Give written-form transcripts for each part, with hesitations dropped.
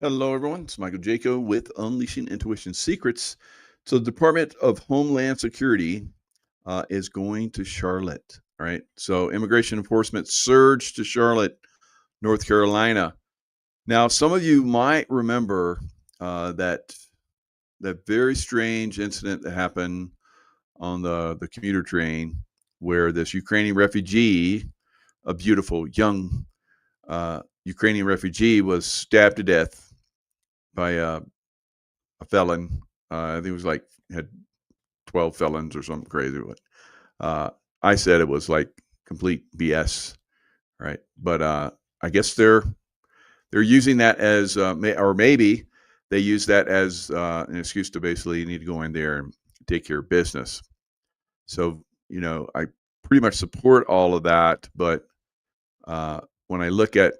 Hello, everyone. It's Michael Jaco with Unleashing Intuition Secrets. So, the Department of Homeland Security is going to Charlotte. All right. So, immigration enforcement surged to Charlotte, North Carolina. Now, some of you might remember that very strange incident that happened on the commuter train, where this Ukrainian refugee, a beautiful young Ukrainian refugee, was stabbed to death by a felon. I think it was like had 12 felons or something crazy. But I said it was like complete BS, right? But I guess they're using that as, or maybe they use that as an excuse to basically need to go in there and take care of business. So I pretty much support all of that, but when I look at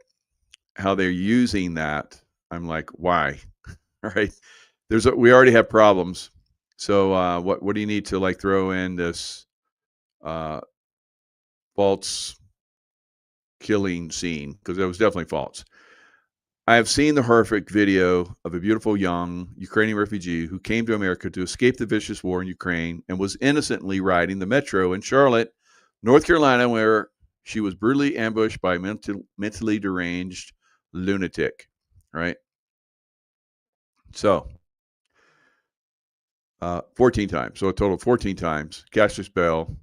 how they're using that, I'm like, why? All right. We already have problems. So what do you need to like throw in this uh, false killing scene? Because it was definitely false. I have seen the horrific video of a beautiful young Ukrainian refugee who came to America to escape the vicious war in Ukraine and was innocently riding the metro in Charlotte, North Carolina, where she was brutally ambushed by a mentally deranged lunatic. Right. So 14 times. So a total of 14 times. Cashless bell.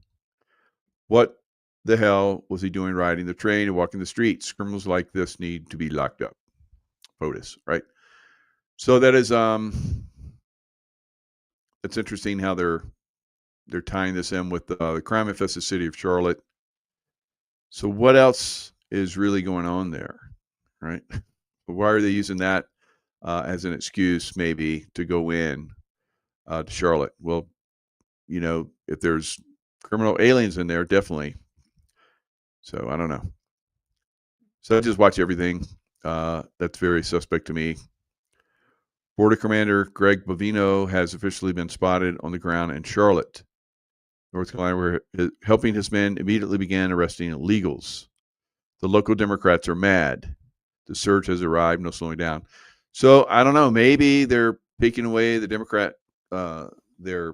What the hell was he doing riding the train and walking the streets? Criminals like this need to be locked up. POTUS, right? So that is it's interesting how they're tying this in with the crime infested city of Charlotte. So what else is really going on there, right? Why are they using that as an excuse maybe to go in to Charlotte? Well, if there's criminal aliens in there, definitely. So I don't know. So I just watch everything. That's very suspect to me. Border Commander Greg Bovino has officially been spotted on the ground in Charlotte, North Carolina, where helping his men immediately began arresting illegals. The local Democrats are mad. The surge has arrived, no slowing down. So I don't know. Maybe they're taking away the Democrat, their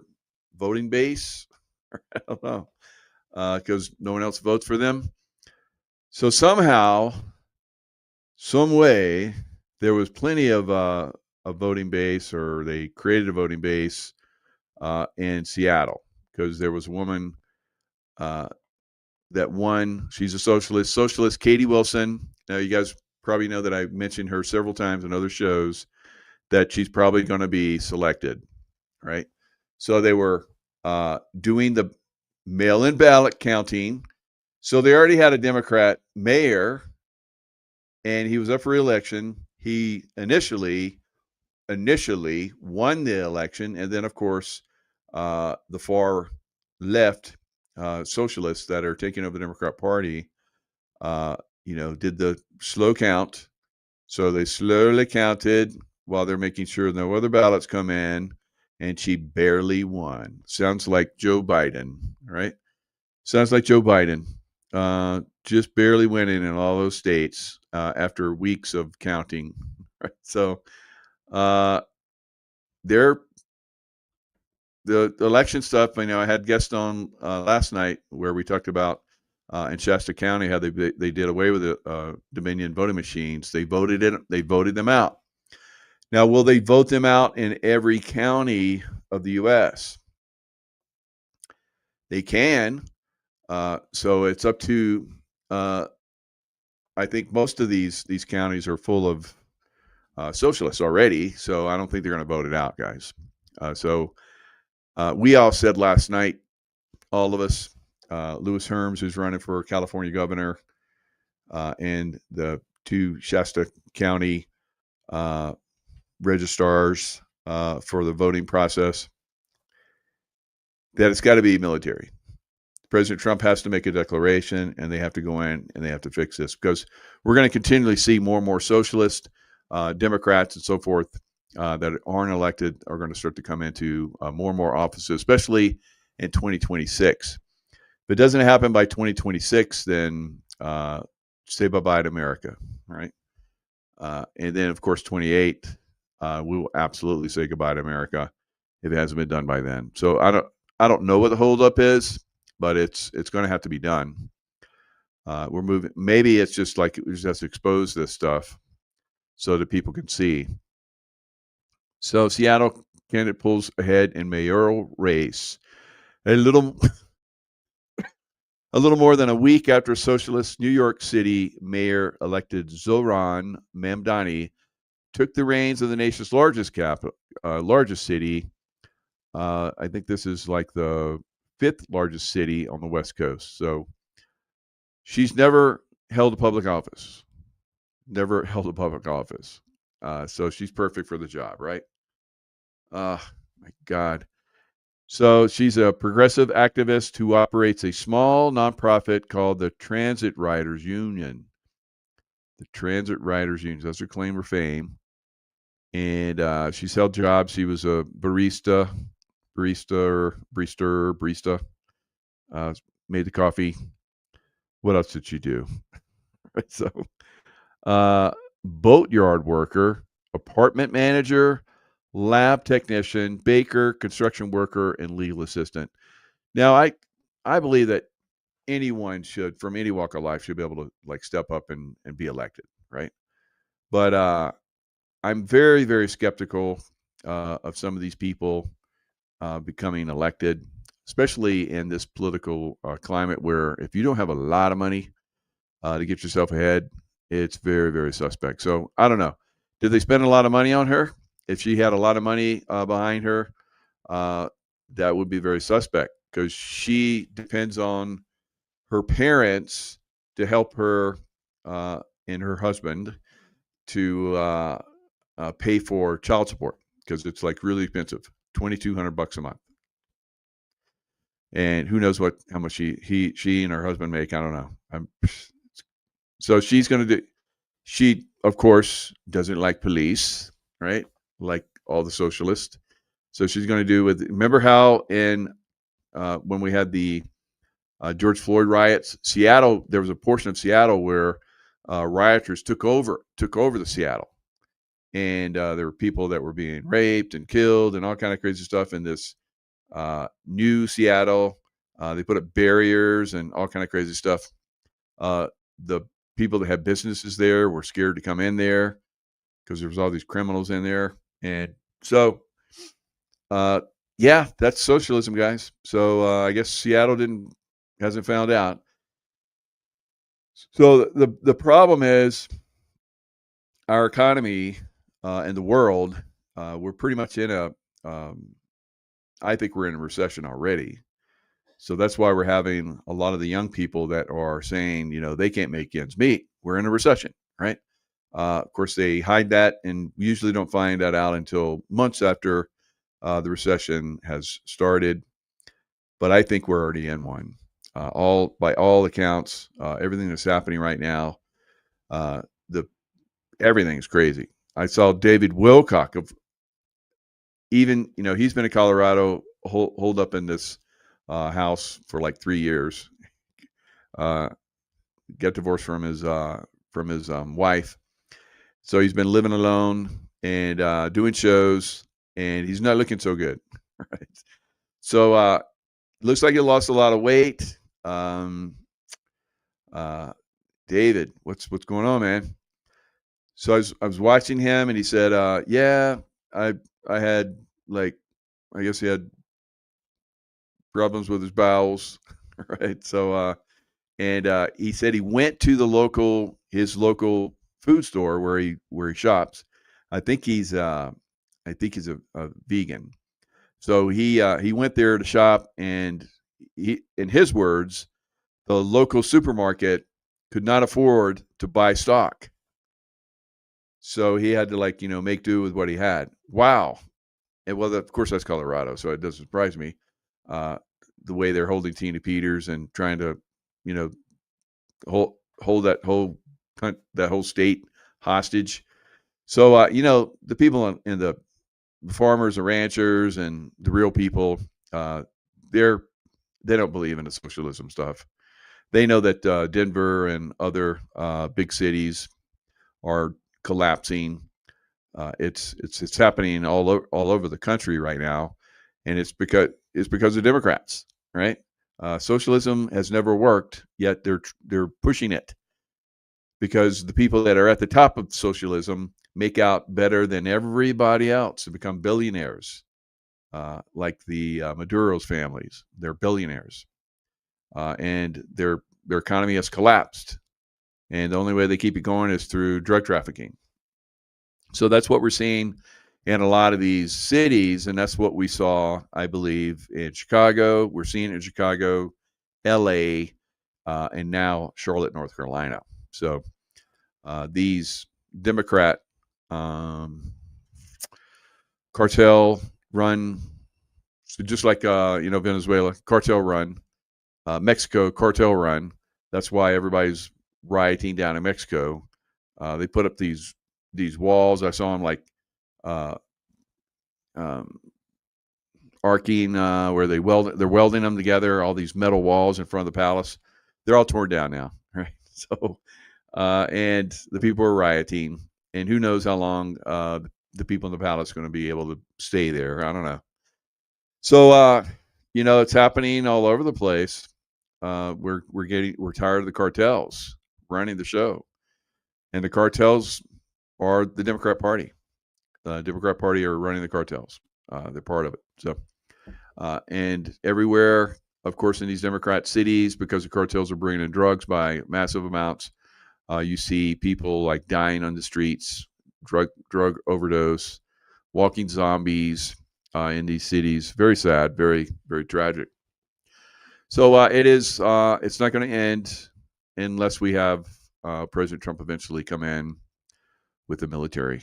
voting base. I don't know, because no one else votes for them. So somehow, some way, there was plenty of a voting base, or they created a voting base in Seattle, because there was a woman that won. She's a socialist Katie Wilson. Now, you guys probably know that I mentioned her several times in other shows, that she's probably going to be selected, right? So they were doing the mail-in ballot counting. So they already had a Democrat mayor, and he was up for re-election. He initially won the election, and then of course the far left socialists that are taking over the Democrat Party, did the slow count. So they slowly counted while they're making sure no other ballots come in, and she barely won. Sounds like Joe Biden, right? Sounds like Joe Biden. Just barely winning in all those states after weeks of counting. Right? So they're the election stuff. I had guests on last night where we talked about in Shasta County how they did away with the Dominion voting machines. They voted them out. Now, will they vote them out in every county of the U.S.? They can. So it's up to. I think most of these counties are full of socialists already, so I don't think they're going to vote it out, guys. So we all said last night, all of us, Louis Herms, who's running for California governor, and the two Shasta County registrars for the voting process, that it's got to be military. President Trump has to make a declaration, and they have to go in and they have to fix this, because we're going to continually see more and more socialist Democrats and so forth that aren't elected are going to start to come into more and more offices, especially in 2026. If it doesn't happen by 2026, then say bye-bye to America, right? And then, of course, 28, we will absolutely say goodbye to America if it hasn't been done by then. So I don't know what the holdup is, but it's going to have to be done. We're moving. Maybe it's just like we just have to expose this stuff so that people can see. So Seattle candidate pulls ahead in mayoral race. A little more than a week after socialist New York City mayor elected Zohran Mamdani took the reins of the nation's largest city. I think this is like the 5th largest city on the West Coast. So she's never held a public office. Never held a public office. So she's perfect for the job, right? My God. So she's a progressive activist who operates a small nonprofit called the Transit Riders Union. The Transit Riders Union. That's her claim to fame. And she's held jobs. She was a barista, made the coffee. What else did she do? So, boatyard worker, apartment manager, lab technician, baker, construction worker, and legal assistant. Now, I believe that anyone should, from any walk of life, should be able to like step up and be elected, right? But I'm very, very skeptical of some of these people becoming elected, especially in this political climate where if you don't have a lot of money to get yourself ahead, it's very, very suspect. So I don't know. Did they spend a lot of money on her? If she had a lot of money behind her, that would be very suspect because she depends on her parents to help her and her husband to pay for child support because it's like really expensive, $2,200 a month. And who knows how much she and her husband make? I don't know. So she's going to do. She, of course, doesn't like police, right? Like all the socialists. So she's going to do with. Remember how when we had the George Floyd riots, Seattle, there was a portion of Seattle where rioters took over the Seattle, and there were people that were being raped and killed and all kind of crazy stuff in this new Seattle. They put up barriers and all kind of crazy stuff. The people that had businesses there were scared to come in there because there was all these criminals in there. And so, yeah, that's socialism, guys. So I guess Seattle hasn't found out. So the problem is our economy and the world, we're pretty much in I think we're in a recession already. So that's why we're having a lot of the young people that are saying, they can't make ends meet. We're in a recession, right? Of course, they hide that and usually don't find that out until months after the recession has started. But I think we're already in one. By all accounts, everything that's happening right now, everything is crazy. I saw David Wilcock he's been in Colorado, holed up in this house for like 3 years. Got divorced from his wife, so he's been living alone and doing shows, and he's not looking so good. Right? So looks like he lost a lot of weight. David, what's going on, man? So I was watching him, and he said, "Yeah, I had I guess he had problems with his bowels, right?" So and he said he went to his local food store where he shops. I think he's a vegan. So he went there to shop, and in his words, the local supermarket could not afford to buy stock. So he had to make do with what he had. Wow. And well, of course that's Colorado, so it doesn't surprise me. The way they're holding Tina Peters and trying to, hold that whole state hostage. So the people in the farmers, the ranchers, and the real people, they don't believe in the socialism stuff. They know that Denver and other big cities are collapsing. It's happening all over the country right now, and it's because of Democrats, right? Socialism has never worked, yet they're pushing it because the people that are at the top of socialism make out better than everybody else and become billionaires, like the Maduro's families. They're billionaires, and their economy has collapsed, and the only way they keep it going is through drug trafficking. So that's what we're seeing in a lot of these cities, and that's what we saw, I believe, in Chicago. We're seeing it in Chicago, LA, and now Charlotte, North Carolina. So these Democrat cartel run, so just like Venezuela, cartel run, Mexico, cartel run. That's why everybody's rioting down in Mexico. They put up these walls. I saw them like arcing, where they're welding them together. All these metal walls in front of the palace, they're all torn down now, right? So, and the people are rioting, and who knows how long the people in the palace are going to be able to stay there. I don't know. So, it's happening all over the place. We're tired of the cartels running the show, and the cartels are the Democrat Party. The Democrat Party are running the cartels. They're part of it. So, and everywhere, of course, in these Democrat cities, because the cartels are bringing in drugs by massive amounts, you see people like dying on the streets, drug overdose, walking zombies in these cities. Very sad, very, very tragic. So it's not going to end unless we have President Trump eventually come in with the military.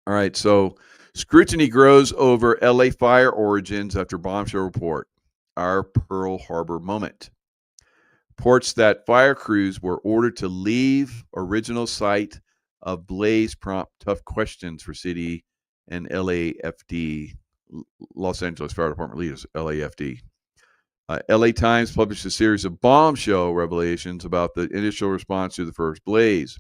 All right, so scrutiny grows over LA fire origins after bombshell report. Our Pearl Harbor moment. Reports that fire crews were ordered to leave original site of blaze prompt tough questions for city and LAFD, Los Angeles Fire Department leaders, LAFD. LA Times published a series of bombshell revelations about the initial response to the first blaze.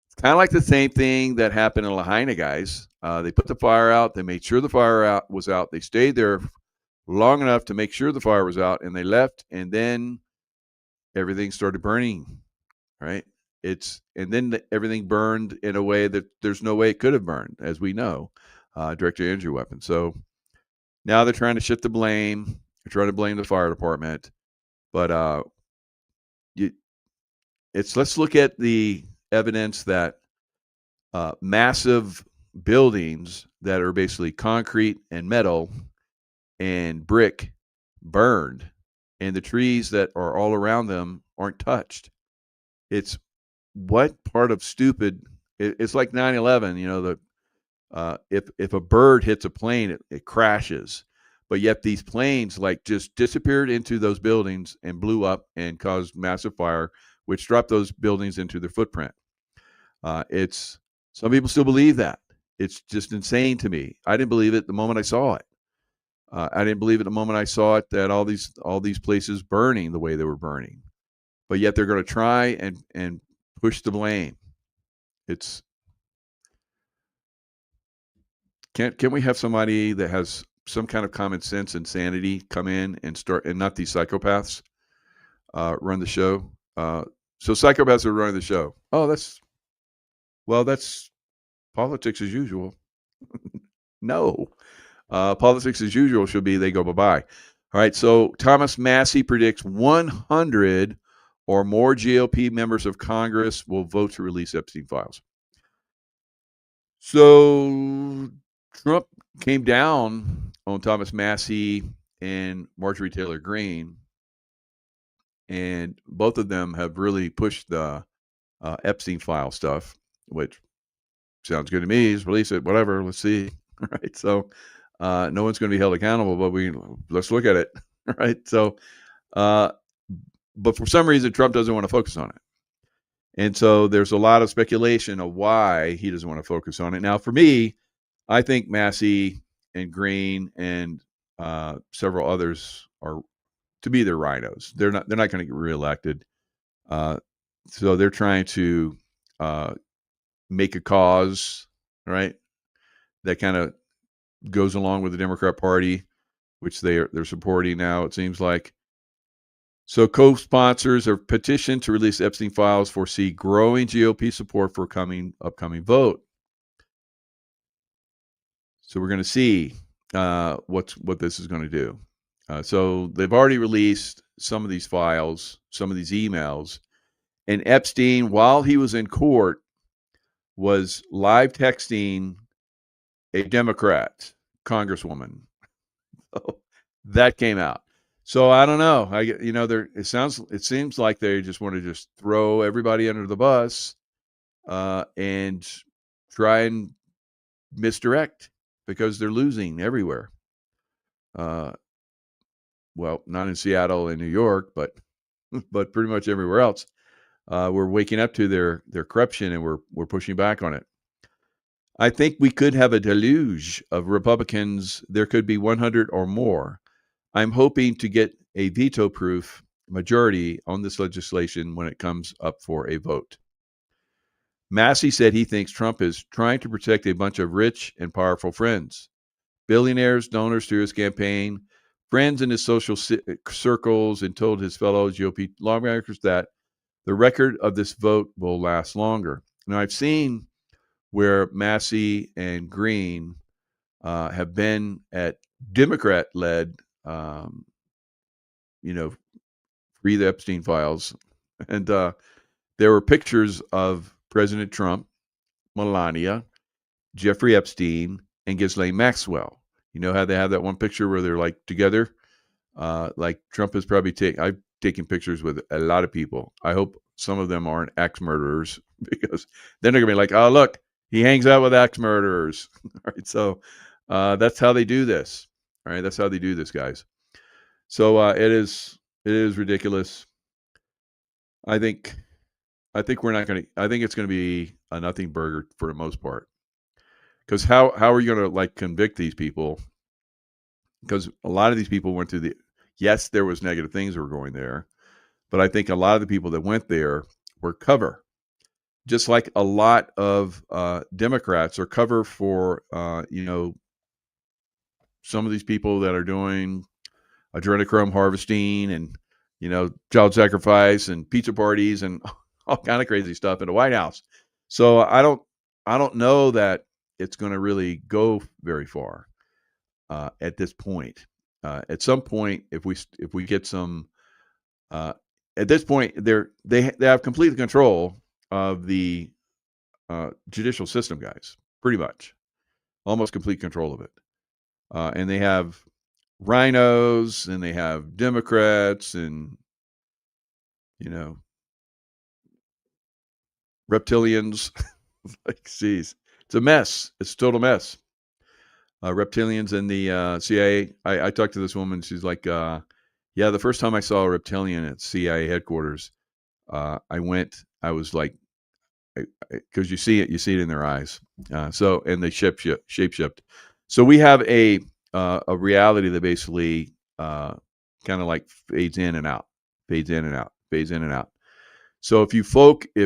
It's kind of like the same thing that happened in Lahaina, guys. They put the fire out. They made sure the fire was out. They stayed there long enough to make sure the fire was out, and they left, and then everything started burning, right? And then everything burned in a way that there's no way it could have burned, as we know, direct to injury weapon. So now they're trying to shift the blame. They're trying to blame the fire department, but let's look at the evidence that massive buildings that are basically concrete and metal and brick burned, and the trees that are all around them aren't touched. It's what part of stupid? It's like 9/11. If a bird hits a plane, it crashes. But yet these planes just disappeared into those buildings and blew up and caused massive fire, which dropped those buildings into their footprint. Some people still believe that. It's just insane to me. I didn't believe it the moment I saw it. I didn't believe it the moment I saw it that all these places burning the way they were burning. But yet they're going to try and push the blame. Can we have somebody that has some kind of common sense and sanity come in and start, and not these psychopaths run the show? So psychopaths are running the show. Oh, that's politics as usual. No, politics as usual should be they go bye-bye. All right, so Thomas Massie predicts 100 or more GOP members of Congress will vote to release Epstein files. So Trump came down on Thomas Massie and Marjorie Taylor Greene, and both of them have really pushed the Epstein file stuff, which sounds good to me. Just release it, whatever. Let's see. All right, so no one's going to be held accountable, but let's look at it. All right, so but for some reason Trump doesn't want to focus on it, and so there's a lot of speculation of why he doesn't want to focus on it. Now, for me, I think Massie and Greene and several others are, to me, they're rhinos. They're not going to get reelected. So they're trying to make a cause, right? That kind of goes along with the Democrat Party, which they're supporting now, it seems like. So co-sponsors of petition to release Epstein files foresee growing GOP support for upcoming vote. So we're going to see what this is going to do. So they've already released some of these files, some of these emails, and Epstein, while he was in court, was live texting a Democrat congresswoman. So that came out. So I don't know. It seems like they just want to just throw everybody under the bus and try and misdirect because they're losing everywhere. Well, not in Seattle and New York, but pretty much everywhere else. We're waking up to their corruption, and we're pushing back on it. I think we could have a deluge of Republicans. There could be 100 or more. I'm hoping to get a veto-proof majority on this legislation when it comes up for a vote. Massey said he thinks Trump is trying to protect a bunch of rich and powerful friends, billionaires, donors to his campaign, friends in his social circles, and told his fellow GOP lawmakers that the record of this vote will last longer. Now, I've seen where Massey and Green have been at Democrat-led, free the Epstein files. And there were pictures of President Trump, Melania, Jeffrey Epstein, and Ghislaine Maxwell. You know how they have that one picture where they're like together? Like Trump has probably I've taken pictures with a lot of people. I hope some of them aren't axe murderers because then they're gonna be like, oh, look, he hangs out with axe murderers. All right, so that's how they do this. All right, that's how they do this, guys. So it is ridiculous. I think we're not going to. I think it's going to be a nothing burger for the most part. Because how are you going to convict these people? Because a lot of these people went through yes, there was negative things that were going there, but I think a lot of the people that went there were cover. Just like a lot of Democrats are cover for some of these people that are doing adrenochrome harvesting and child sacrifice and pizza parties and all kind of crazy stuff in the White House. So I don't know that it's going to really go very far at this point. At some point, if we get some, at this point they have complete control of the judicial system, guys. Pretty much, almost complete control of it, and they have rhinos and they have Democrats and reptilians. Geez, it's a mess. It's a total mess. Reptilians and the CIA. I talked to this woman. She's like, yeah, the first time I saw a reptilian at CIA headquarters, I was like, because you see it in their eyes. And they shape-shift. So we have a reality that basically kind of like fades in and out. So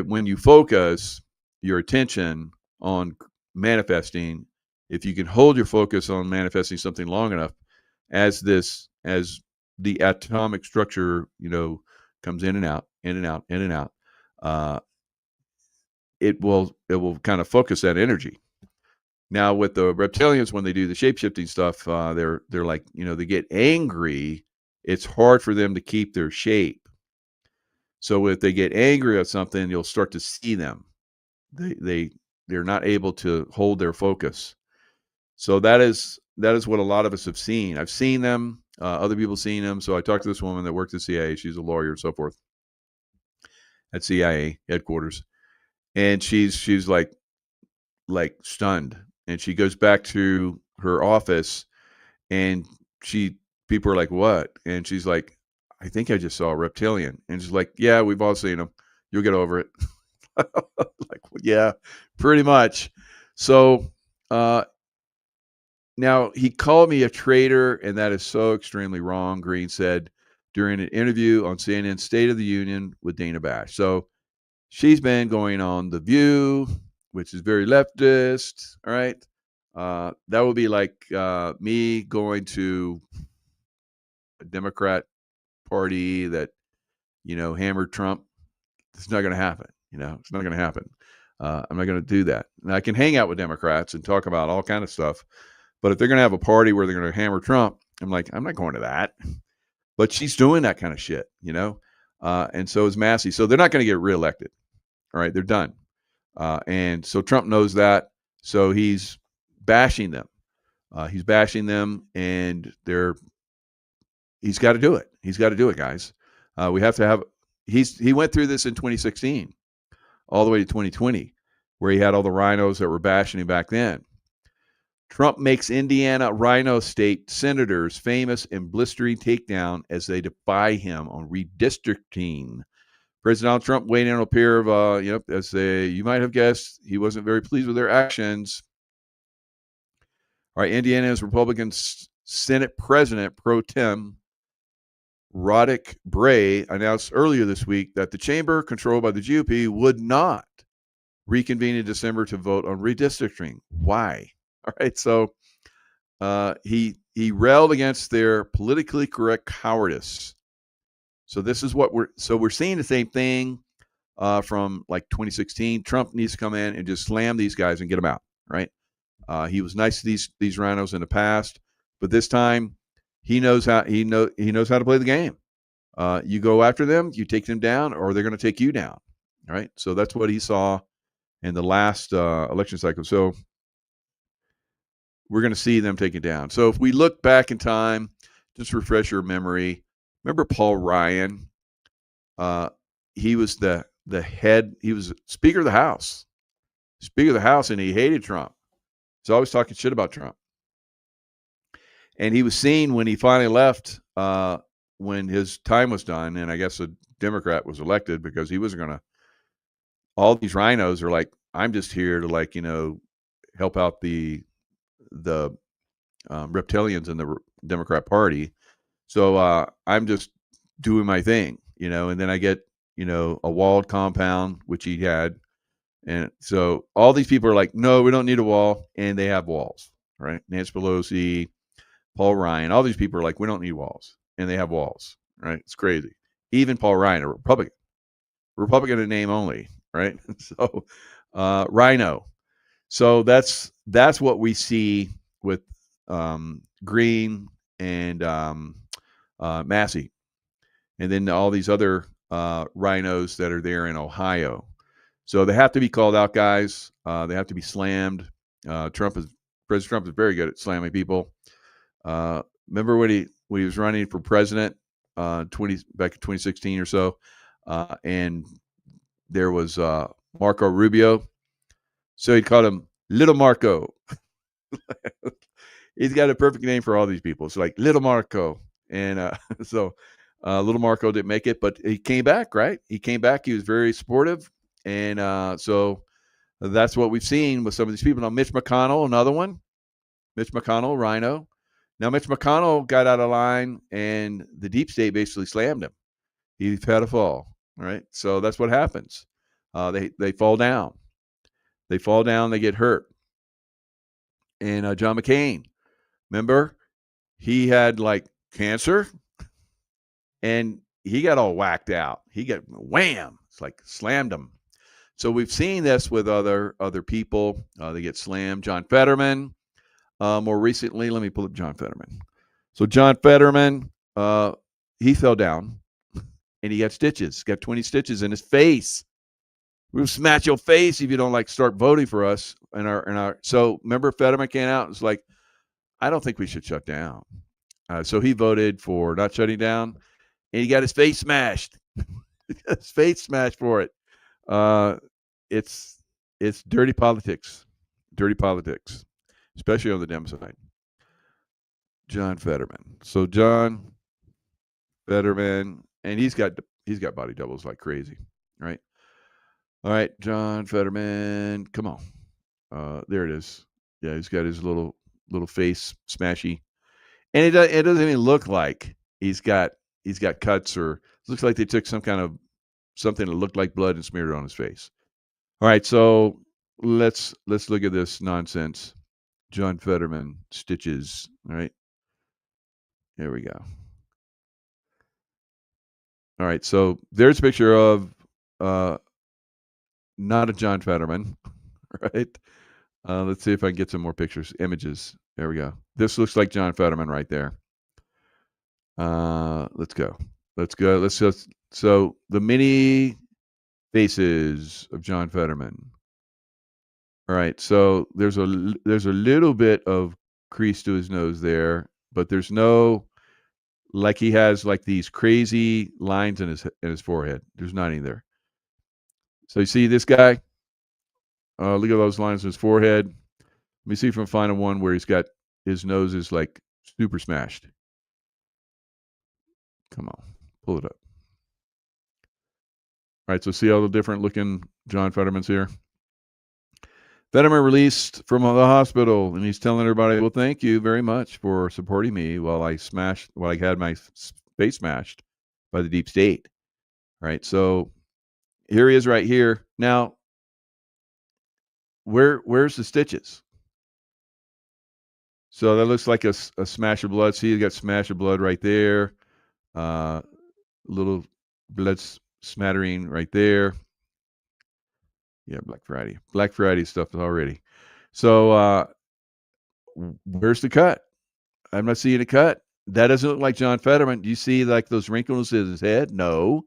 when you focus your attention on manifesting, if you can hold your focus on manifesting something long enough, as the atomic structure, comes in and out, it will kind of focus that energy. Now with the reptilians, when they do the shape-shifting stuff, they're like, they get angry. It's hard for them to keep their shape. So if they get angry at something, you'll start to see them. They're not able to hold their focus. So that is what a lot of us have seen. I've seen them. Other people seen them. So I talked to this woman that worked at CIA. She's a lawyer and so forth at CIA headquarters, and she's like stunned. And she goes back to her office, and people are like, "What?" And she's like, "I think I just saw a reptilian." And she's like, "Yeah, we've all seen them. You'll get over it." Like, well, yeah, pretty much. So now he called me a traitor, and that is so extremely wrong, Green said during an interview on CNN's State of the Union with Dana Bash. So She's been going on The View, which is very leftist. All right. That would be like me going to a Democrat party that, hammered Trump. It's not going to happen. It's not going to happen. I'm not going to do that. And I can hang out with Democrats and talk about all kind of stuff. But if they're going to have a party where they're going to hammer Trump, I'm like, I'm not going to that. But she's doing that kind of shit, and so is Massey. So they're not going to get reelected. All right. They're done. And so Trump knows that. So he's bashing them. And he's got to do it. He's got to do it, guys. We have to have. He went through this in 2016, all the way to 2020, where he had all the rhinos that were bashing him back then. Trump makes Indiana Rhino state senators famous in blistering takedown as they defy him on redistricting. President Donald Trump weighed in on a pair of, you might have guessed, he wasn't very pleased with their actions. All right, Indiana's Republican Senate President Pro Tem Roderick Bray announced earlier this week that the chamber, controlled by the GOP, would not reconvene in December to vote on redistricting. Why? All right, so he railed against their politically correct cowardice. So this is what we're seeing the same thing from like 2016. Trump needs to come in and just slam these guys and get them out. Right? He was nice to these rhinos in the past, but this time he knows how to play the game. You go after them, you take them down, or they're going to take you down. All right. So that's what he saw in the last election cycle. So we're going to see them take it down. So if we look back in time, just refresh your memory. Remember Paul Ryan? He was the head. He was Speaker of the House. Speaker of the House, and he hated Trump. He's always talking shit about Trump. And he was seen when he finally left, when his time was done, and I guess a Democrat was elected because he wasn't going to. All these rhinos are like, I'm just here to help out the reptilians in the Democrat Party. So I'm just doing my thing, and then I get, a walled compound, which he had. And so all these people are like, no, we don't need a wall. And they have walls, right? Nancy Pelosi, Paul Ryan, all these people are like, we don't need walls. And they have walls, right? It's crazy. Even Paul Ryan, a Republican in name only, right? So Rhino. So that's what we see with Green and Massey. And then all these other rhinos that are there in Ohio. So they have to be called out, guys. They have to be slammed. President Trump is very good at slamming people. Remember when he was running for president back in 2016 or so, and there was Marco Rubio. So he called him Little Marco. He's got a perfect name for all these people. It's like Little Marco. And so Little Marco didn't make it, but he came back, right? He came back. He was very supportive. And so that's what we've seen with some of these people. Now, Mitch McConnell, another one. Mitch McConnell, Rhino. Now, Mitch McConnell got out of line, and the deep state basically slammed him. He's had a fall, right? So that's what happens. They fall down. They fall down. They get hurt. And John McCain, remember, he had cancer, and he got all whacked out. He got wham. It's like slammed him. So we've seen this with other people. They get slammed. John Fetterman. More recently, let me pull up John Fetterman. So John Fetterman, he fell down, and he got stitches. Got 20 stitches in his face. We'll smash your face if you don't start voting for us. So remember, Fetterman came out and was like, I don't think we should shut down. So he voted for not shutting down, and he got his face smashed. His face smashed for it. It's dirty politics. Dirty politics. Especially on the Dem side. John Fetterman. So John Fetterman, and he's got body doubles like crazy, right? All right, John Fetterman, come on. There it is. Yeah, he's got his little face smashy, and it doesn't even look like he's got cuts, or it looks like they took some kind of something that looked like blood and smeared it on his face. All right, so let's look at this nonsense. John Fetterman stitches. All right, here we go. All right, so there's a picture of not a John Fetterman, right? Let's see if I can get some more pictures, images. There we go. This looks like John Fetterman right there. Let's go. Let's go. Let's just, so the many faces of John Fetterman. All right, so there's a little bit of crease to his nose there, but there's no, like he has like these crazy lines in his forehead. There's not any there. So you see this guy? Look at those lines in his forehead. Let me see if I can find one where he's got his nose is like super smashed. Come on, pull it up. All right, so see all the different looking John Fettermans here? Fetterman released from the hospital, and he's telling everybody, well, thank you very much for supporting me while I had my face smashed by the deep state. All right, so here he is right here. Now, where's the stitches? So that looks like a smash of blood. See, you got smash of blood right there. Little blood smattering right there. Yeah, Black Friday. Black Friday stuff already. So where's the cut? I'm not seeing a cut. That doesn't look like John Fetterman. Do you see like those wrinkles in his head? No.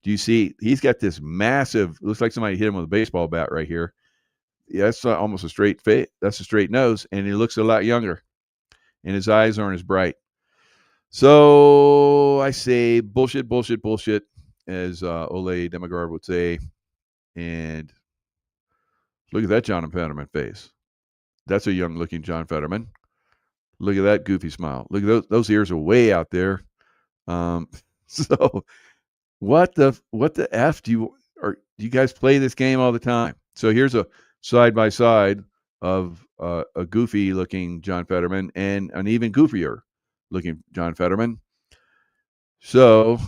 Do you see he's got this massive, looks like somebody hit him with a baseball bat right here. Yeah, that's almost a straight face. That's a straight nose, and he looks a lot younger, and his eyes aren't as bright. So I say bullshit, bullshit, bullshit, as Ole Demogard would say. And look at that John Fetterman face. That's a young-looking John Fetterman. Look at that goofy smile. Look at those ears are way out there. So what the F do you guys play this game all the time? So here's a side by side of a goofy looking John Fetterman and an even goofier looking John Fetterman. So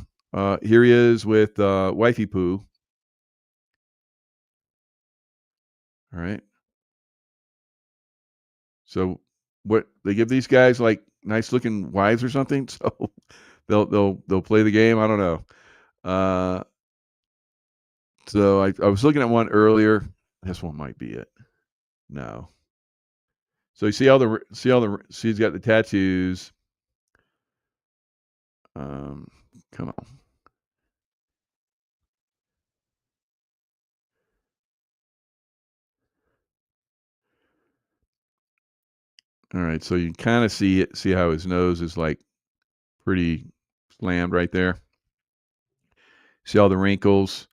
here he is with Wifey Poo. All right. So what they give these guys like nice looking wives or something? So they'll play the game. I don't know. So I was looking at one earlier. This one might be it. No. So you see he's got the tattoos. Come on. All right, so you kind of see how his nose is like pretty slammed right there. See all the wrinkles.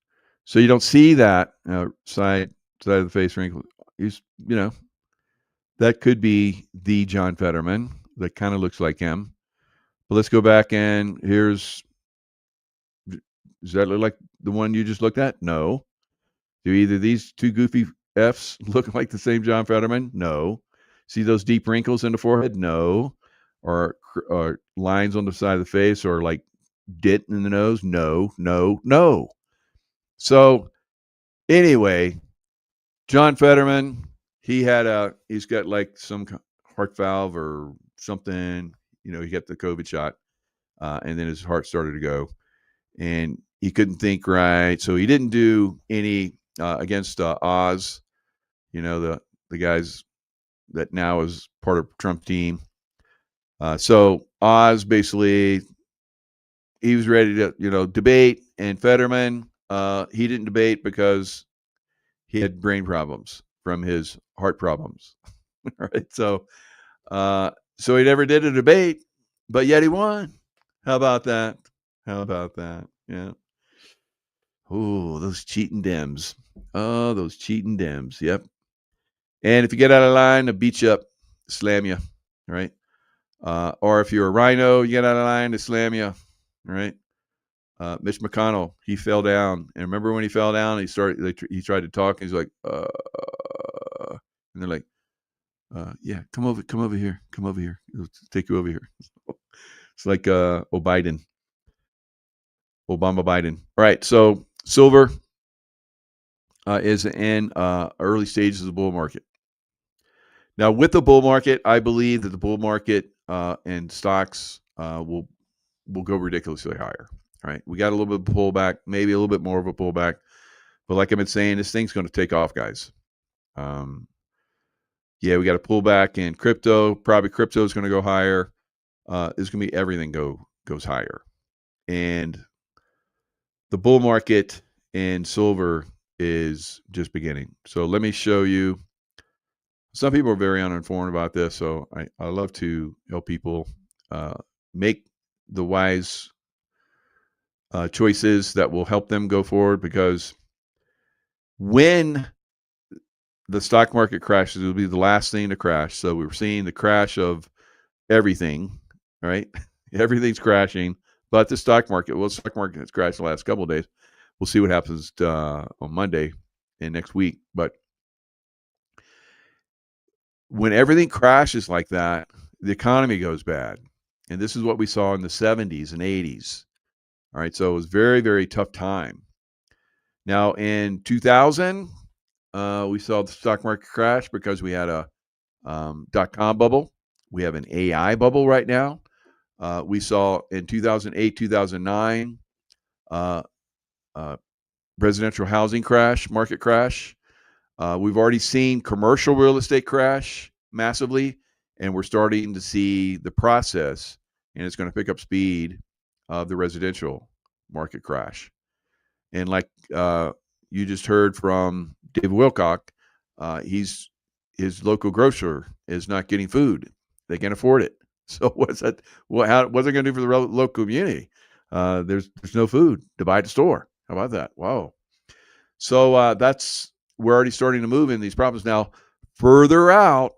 So you don't see that side of the face wrinkle. That could be the John Fetterman. That kind of looks like him. But let's go back and does that look like the one you just looked at? No. Do either these two goofy Fs look like the same John Fetterman? No. See those deep wrinkles in the forehead? No. Or lines on the side of the face or like dent in the nose? No, no, no. So anyway, John Fetterman, he's got like some heart valve or something. He got the COVID shot, and then his heart started to go, and he couldn't think right. So he didn't do any against Oz, the guys that now is part of Trump team. So Oz basically, he was ready to debate, and Fetterman he didn't debate because he had brain problems from his heart problems. Right. So he never did a debate, but yet he won. How about that? Yeah. Oh, those cheating Dems. Oh, those cheating Dems. Yep. And if you get out of line, they'll beat you up, slam you. Right. Or if you're a Rhino, you get out of line, they slam you. Right. Mitch McConnell, he fell down, and remember when he fell down, he tried to talk, and he's like, and they're like, yeah, come over here, it'll take you over here. It's like Obama Biden. All right, so Silver is in early stages of the bull market. Now, with the bull market, I believe that the bull market and stocks will go ridiculously higher. Right? We got a little bit of pullback, maybe a little bit more of a pullback, but like I've been saying, this thing's going to take off, guys. Yeah, we got a pullback in crypto. Probably crypto is going to go higher. It's going to be everything goes higher, and the bull market in silver is just beginning. So let me show you. Some people are very uninformed about this, so I love to help people make the wise choices that will help them go forward, because when the stock market crashes, it'll be the last thing to crash. So we're seeing the crash of everything, right? Everything's crashing, but the stock market, well, the stock market has crashed the last couple of days. We'll see what happens on Monday and next week. But when everything crashes like that, the economy goes bad. And this is what we saw in the 70s and 80s. All right. So it was very, very tough time. Now in 2000, we saw the stock market crash because we had a .com bubble. We have an AI bubble right now. We saw in 2008, 2009, residential housing crash, market crash. We've already seen commercial real estate crash massively, and we're starting to see the process, and it's going to pick up speed of the residential market crash. And like you just heard from Dave Wilcock, his local grocer is not getting food. They can't afford it. So what's that? What's it going to do for the local community? There's no food to buy at the store. How about that? Wow. So we're already starting to move in these problems. Now, further out,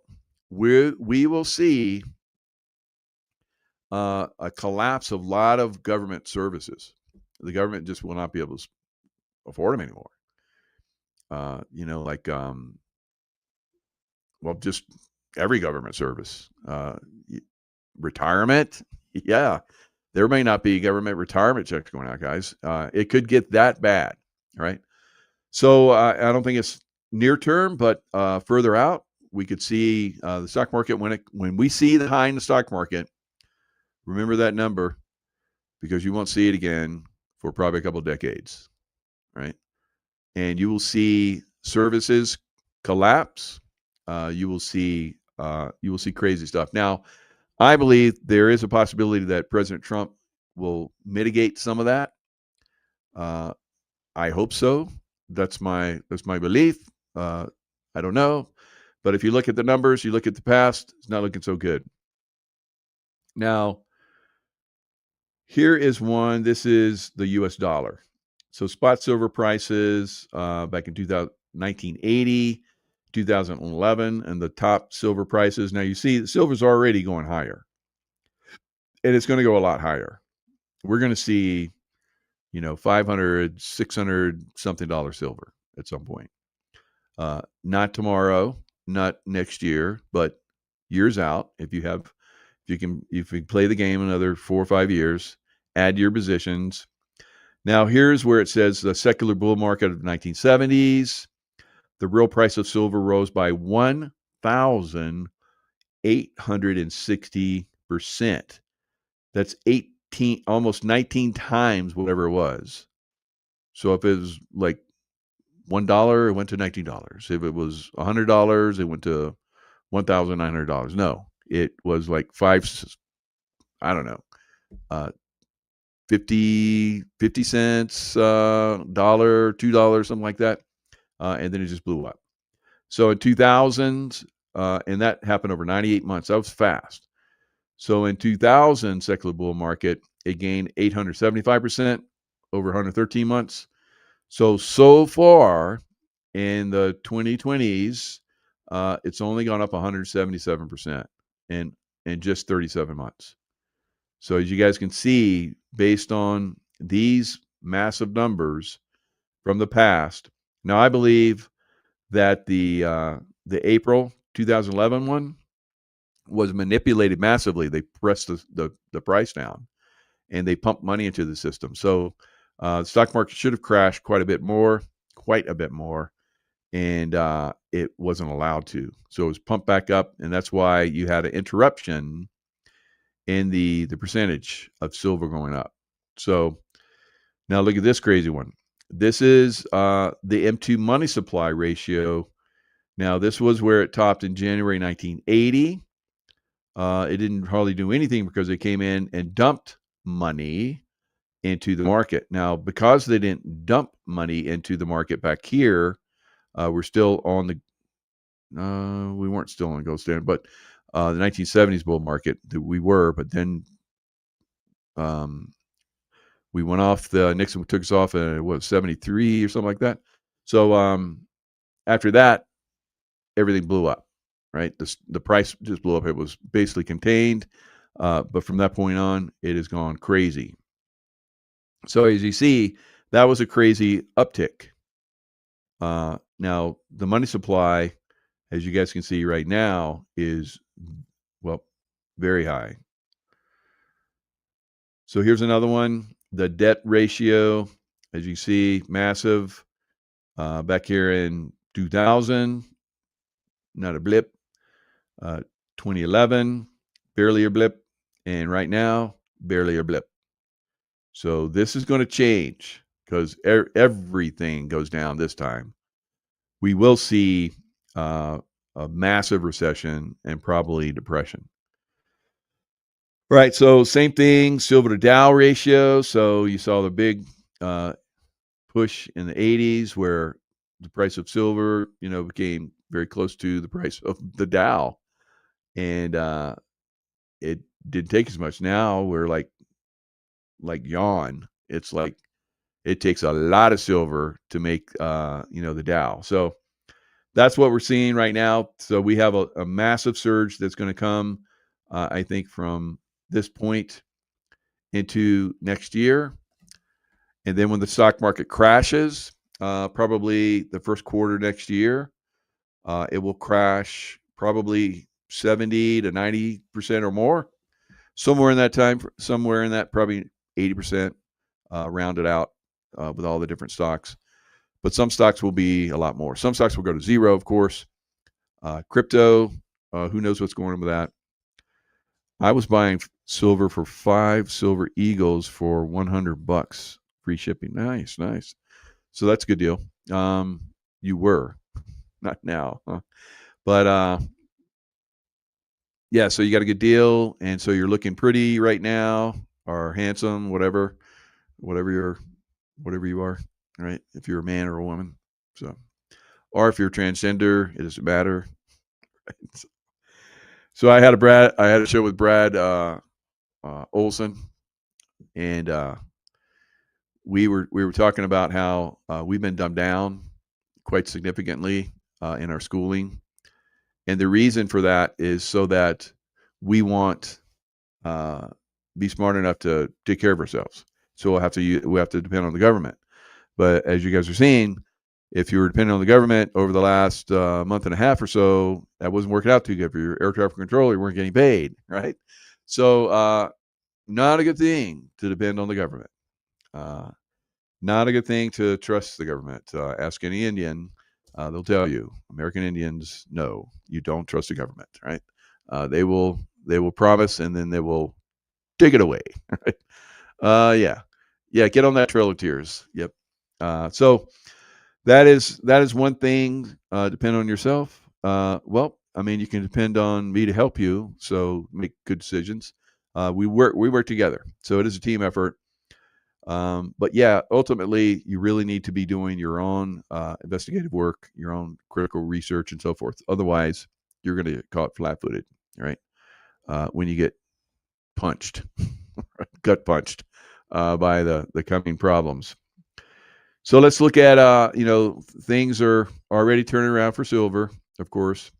we will see a collapse of a lot of government services. The government just will not be able to afford them anymore. Just every government service. Retirement, yeah. There may not be government retirement checks going out, guys. It could get that bad, right? So I don't think it's near term, but further out, we could see the stock market when we see the high in the stock market. Remember that number, because you won't see it again for probably a couple of decades, right? And you will see services collapse. You will see crazy stuff. Now, I believe there is a possibility that President Trump will mitigate some of that. I hope so. That's my belief. I don't know, but if you look at the numbers, you look at the past, it's not looking so good. Now, here is one. This is the U.S. dollar. So spot silver prices back in 1980, 2011, and the top silver prices. Now you see silver's already going higher, and it's going to go a lot higher. We're going to see, $500, $600 something silver at some point. Not tomorrow, not next year, but years out. If you can play the game another 4 or 5 years, add your positions. Now, here's where it says the secular bull market of the 1970s. The real price of silver rose by 1,860%. That's almost 19 times whatever it was. So if it was like $1, it went to $19. If it was $100, it went to $1,900. No, it was like 50 cents, $1, $2, something like that. And then it just blew up. So in 2000, and that happened over 98 months. That was fast. So in 2000, secular bull market, it gained 875% over 113 months. So far in the 2020s, it's only gone up 177% in just 37 months. So as you guys can see, based on these massive numbers from the past, now I believe that the April 2011 one was manipulated massively. They pressed the price down, and they pumped money into the system. So The stock market should have crashed quite a bit more, and it wasn't allowed to. So it was pumped back up, and that's why you had an interruption in the percentage of silver going up. So now look at this crazy one. This is the M2 money supply ratio. Now, this was where it topped in January 1980. It didn't hardly do anything because they came in and dumped money into the market. Now, because they didn't dump money into the market back here, we're still on the we weren't still on gold standard, but the 1970s bull market we were, but then we went off. Nixon took us off at 73 or something like that. So after that, everything blew up, right? The price just blew up. It was basically contained, but from that point on, it has gone crazy. So as you see, that was a crazy uptick. Now, the money supply, as you guys can see right now, is, well, very high. So here's another one. The debt ratio, as you see, massive. Back here in 2000, not a blip. 2011, barely a blip. And right now, barely a blip. So this is going to change because everything goes down this time. We will see a massive recession and probably depression. Right. So same thing, silver to Dow ratio. So you saw the big push in the 80s where the price of silver, became very close to the price of the Dow. And it didn't take as much. Now we're like yawn. It's like it takes a lot of silver to make the Dow. So that's what we're seeing right now. So we have a massive surge that's going to come, I think, from this point into next year. And then when the stock market crashes, probably the first quarter next year, it will crash probably 70 to 90% or more. Somewhere in that probably 80%, rounded out with all the different stocks. But some stocks will be a lot more. Some stocks will go to zero, of course. Crypto, who knows what's going on with that. I was buying silver for 5 silver eagles for $100, free shipping. Nice. So that's a good deal. You were, not now, huh? But yeah, so you got a good deal, and so you're looking pretty right now, or handsome, whatever you are, right? If you're a man or a woman, so, or if you're transgender, it doesn't matter. So I had a show with Brad Olson, and we were talking about how we've been dumbed down quite significantly in our schooling, and the reason for that is so that we won't be smart enough to take care of ourselves. So we have to depend on the government. But as you guys are seeing, if you were depending on the government over the last month and a half or so, that wasn't working out too good for your air traffic controller. You weren't getting paid, right? So not a good thing to depend on the government. Not a good thing to trust the government. Ask any Indian. They'll tell you. American Indians, no, you don't trust the government, right? They will promise, and then they will take it away. Right? Yeah. Get on that Trail of Tears. Yep. So that is one thing. Depend on yourself. Well, I mean, you can depend on me to help you. So make good decisions. We work together. So it is a team effort. But yeah, ultimately, you really need to be doing your own investigative work, your own critical research, and so forth. Otherwise, you're going to get caught flat-footed, right? When you get punched, gut punched by the coming problems. So let's look at things are already turning around for silver, of course.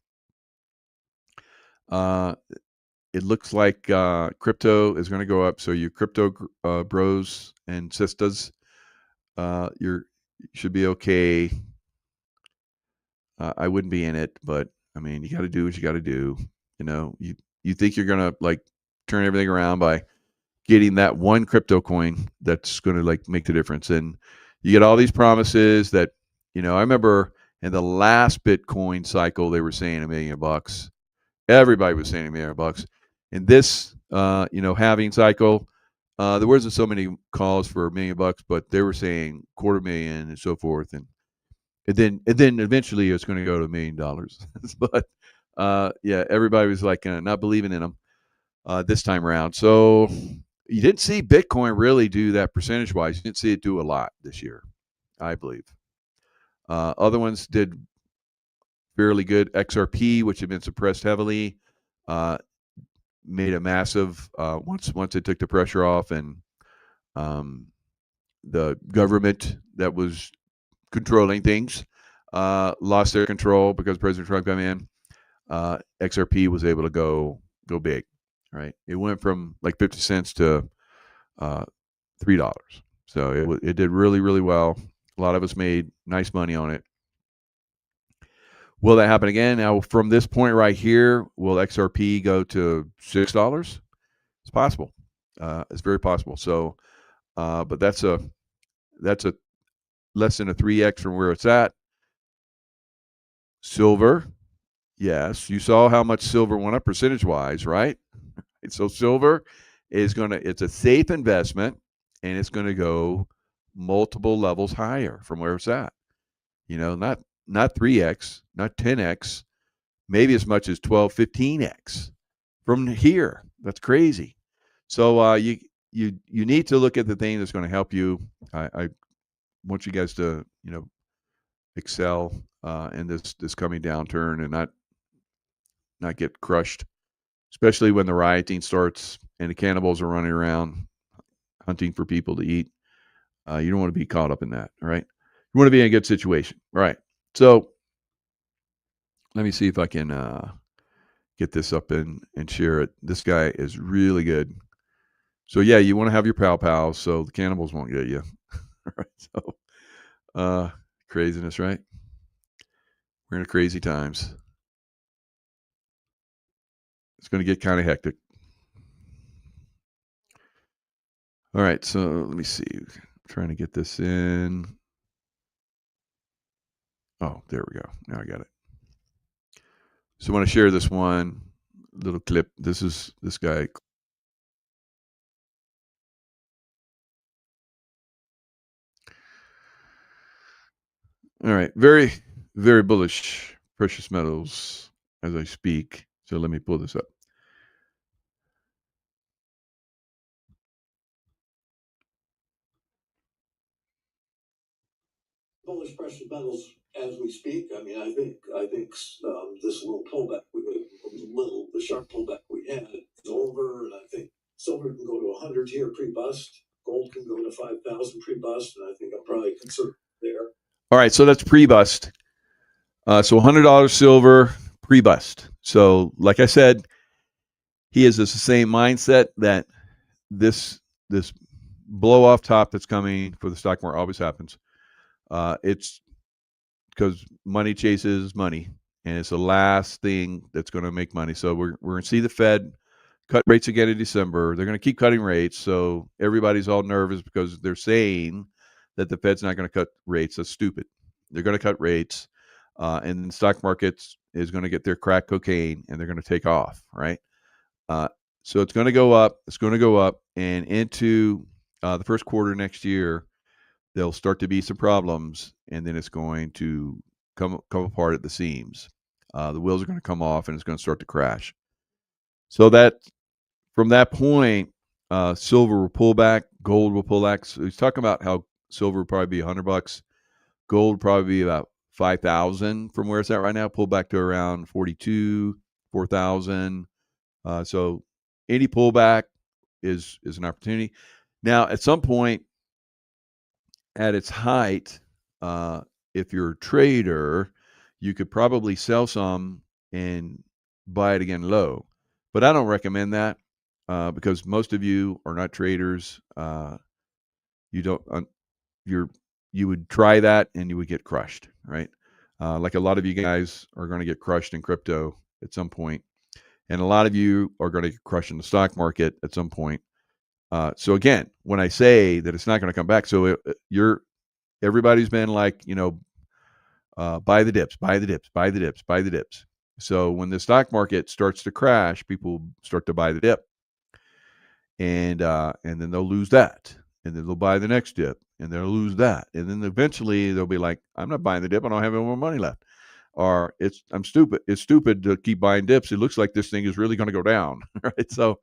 It looks like crypto is going to go up. So you crypto bros and sisters, you should be okay. I wouldn't be in it, but I mean, you got to do what you got to do. You think you're going to like turn everything around by getting that one crypto coin that's going to like make the difference. And you get all these promises that, I remember in the last Bitcoin cycle, they were saying $1 million. Everybody was saying $1 million. In this, halving cycle, there wasn't so many calls for $1 million, but they were saying $250,000 and so forth. And then eventually it's going to go to $1 million. But yeah, everybody was like not believing in them this time around. So you didn't see Bitcoin really do that percentage wise. You didn't see it do a lot this year, I believe. Other ones did fairly good. XRP, which had been suppressed heavily, made a massive once it took the pressure off, and the government that was controlling things lost their control because President Trump came in. XRP was able to go big, right? It went from like 50 cents to $3. So it did really, really well. A lot of us made nice money on it. Will that happen again? Now, from this point right here, will XRP go to $6? It's possible. It's very possible. So, but that's a less than a 3x from where it's at. Silver, yes, you saw how much silver went up percentage-wise, right? So silver is it's a safe investment, and it's going to go multiple levels higher from where it's at. Not 3x, not 10x, maybe as much as 12, 15x from here. That's crazy. So you need to look at the thing that's going to help you. I want you guys to excel in this coming downturn and not get crushed, especially when the rioting starts and the cannibals are running around hunting for people to eat. You don't want to be caught up in that, right? You want to be in a good situation, right? So let me see if I can get this up and share it. This guy is really good. So yeah, you want to have your pals so the cannibals won't get you. Right? So craziness, right? We're in crazy times. It's going to get kind of hectic. All right, so let me see. I'm trying to get this in. Oh, there we go. Now I got it. So I want to share this one little clip. This is this guy. All right, very, very bullish precious metals as I speak. So let me pull this up. Bullish precious metals as we speak. I mean, I think this little pullback, the sharp pullback we had is over, and I think silver can go to 100 here pre-bust. Gold can go to 5,000 pre-bust, and I think I'm probably conservative there. All right, so that's pre-bust. So $100 silver pre-bust. So, like I said, he has the same mindset that this blow off top that's coming for the stock market always happens. It's because money chases money, and it's the last thing that's going to make money. So we're going to see the Fed cut rates again in December. They're going to keep cutting rates. So everybody's all nervous because they're saying that the Fed's not going to cut rates. That's stupid. They're going to cut rates, and the stock markets is going to get their crack cocaine, and they're going to take off, right? So it's going to go up. It's going to go up, and into the first quarter next year, there'll start to be some problems, and then it's going to come apart at the seams. The wheels are going to come off, and it's going to start to crash. So that from that point, silver will pull back, gold will pull back. So he's talking about how silver will probably be $100, gold probably be about 5,000 from where it's at right now. Pull back to around 42, 4,000. So any pullback is an opportunity. Now, at some point, at its height, if you're a trader, you could probably sell some and buy it again low. But I don't recommend that because most of you are not traders. You would try that and you would get crushed, right? Like a lot of you guys are going to get crushed in crypto at some point, and a lot of you are going to get crushed in the stock market at some point. So again, when I say that it's not going to come back, so everybody's been like, buy the dips, buy the dips, buy the dips, buy the dips. So when the stock market starts to crash, people start to buy the dip, and then they'll lose that, and then they'll buy the next dip, and they'll lose that, and then eventually they'll be like, I'm not buying the dip, I don't have any more money left, or I'm stupid. It's stupid to keep buying dips. It looks like this thing is really going to go down, right? So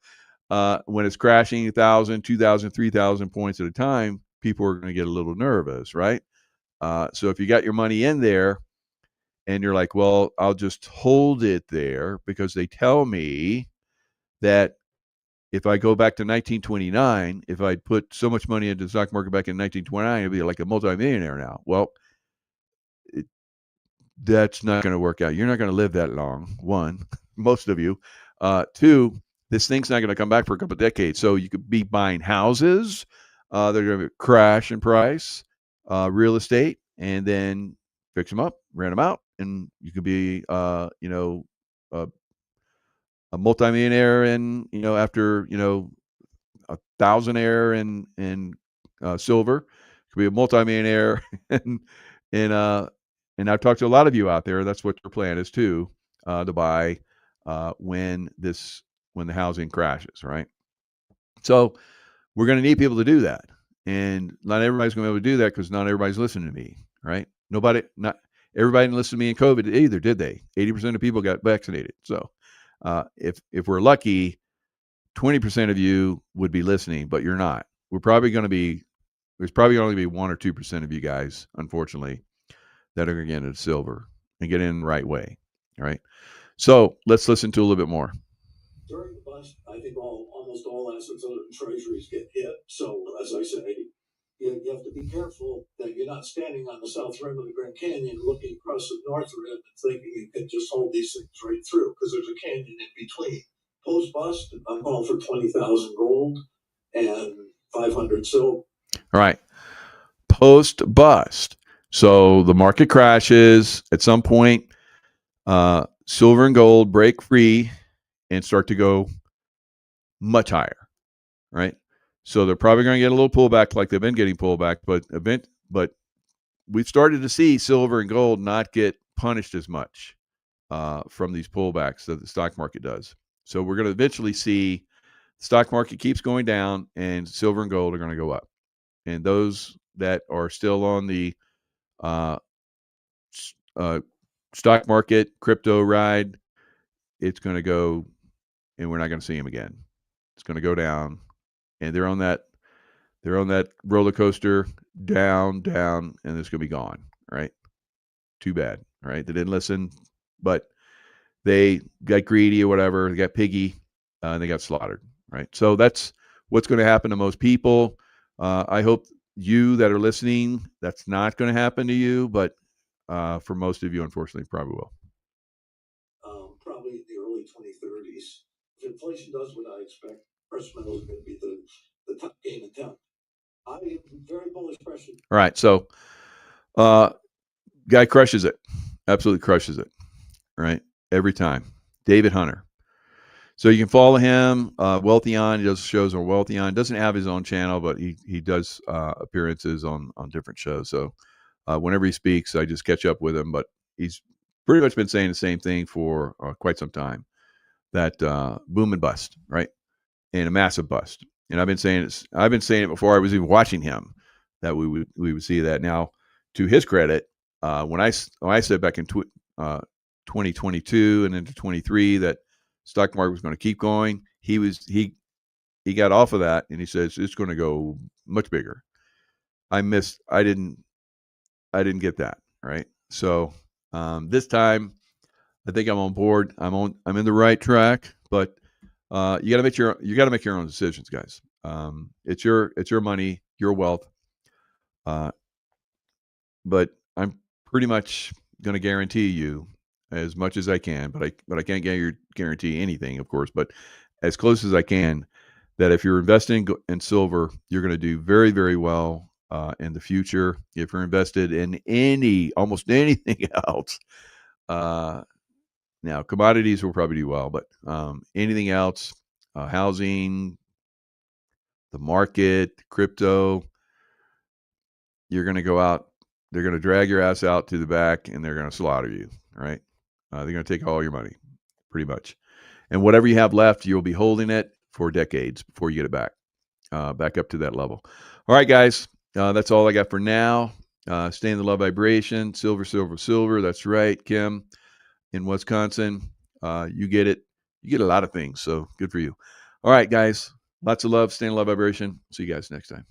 when it's crashing 1,000, 2,000, 3,000 points at a time, people are going to get a little nervous, right? So if you got your money in there and you're like, well, I'll just hold it there because they tell me that if I go back to 1929, if I put so much money into the stock market back in 1929, I'd be like a multimillionaire now. Well, that's not going to work out. You're not going to live that long. One, most of you. Two, this thing's not going to come back for a couple of decades. So you could be buying houses. They're going to crash in price, real estate, and then fix them up, rent them out, and you could be, a multimillionaire, and after a thousandaire in silver, could be a multimillionaire, and and uh, and I've talked to a lot of you out there. That's what your plan is too, to buy when the housing crashes, right? So we're going to need people to do that, and not everybody's going to be able to do that because not everybody's listening to me, right? Not everybody didn't listen to me in COVID either, did they? 80% of people got vaccinated. So if we're lucky, 20% of you would be listening, but you're not. There's probably only be 1 or 2% of you guys, unfortunately, that are going to get into silver and get in the right way. All right. So let's listen to a little bit more. During the bust, I think almost all assets other than treasuries get hit. So as I say, you have to be careful that you're not standing on the south rim of the Grand Canyon looking across the north rim and thinking you can just hold these things right through, because there's a canyon in between. Post bust, I'm calling for 20,000 gold and 500 silver. All right. Post bust. So the market crashes at some point. Silver and gold break free and start to go much higher, right? So they're probably going to get a little pullback, like they've been getting pullback, but we've started to see silver and gold not get punished as much from these pullbacks that the stock market does. So we're going to eventually see the stock market keeps going down and silver and gold are going to go up. And those that are still on the stock market crypto ride, it's going to go, and we're not going to see them again. It's going to go down, and they're on that roller coaster, down, and it's going to be gone. Right? Too bad. Right? They didn't listen, but they got greedy or whatever. They got piggy, and they got slaughtered. Right? So that's what's going to happen to most people. I hope you that are listening, that's not going to happen to you, but for most of you, unfortunately, probably will. Probably in the early 2030s. If inflation does what I expect, precious metals are going to be the top game in town. I am very bullish precious. All right, so guy crushes it, absolutely crushes it, right? Every time. David Hunter. So you can follow him, Wealthy On. He does shows on Wealthy On. Doesn't have his own channel, but he does appearances on different shows. So whenever he speaks, I just catch up with him. But he's pretty much been saying the same thing for quite some time. That boom and bust, right? And a massive bust. And I've been saying it before I was even watching him, that we would see that. Now, to his credit, when I said back in 2022 and into 23 that stock market was going to keep going, he got off of that and he says it's going to go much bigger. I didn't get that, right? So this time I think I'm on board. I'm in the right track, but you got to make your own decisions, guys. It's your money, your wealth. But I'm pretty much going to guarantee you as much as I can, but I can't guarantee anything, of course, but as close as I can, that if you're investing in silver, you're going to do very, very well in the future. If you're invested in almost anything else, now commodities will probably do well, but anything else, housing, the market, crypto, you're going to go out. They're going to drag your ass out to the back and they're going to slaughter you, right? They're going to take all your money, pretty much. And whatever you have left, you'll be holding it for decades before you get it back up to that level. All right, guys, that's all I got for now. Stay in the love vibration. Silver, silver, silver. That's right, Kim. In Wisconsin, you get it. You get a lot of things, so good for you. All right, guys, lots of love. Stay in the love vibration. See you guys next time.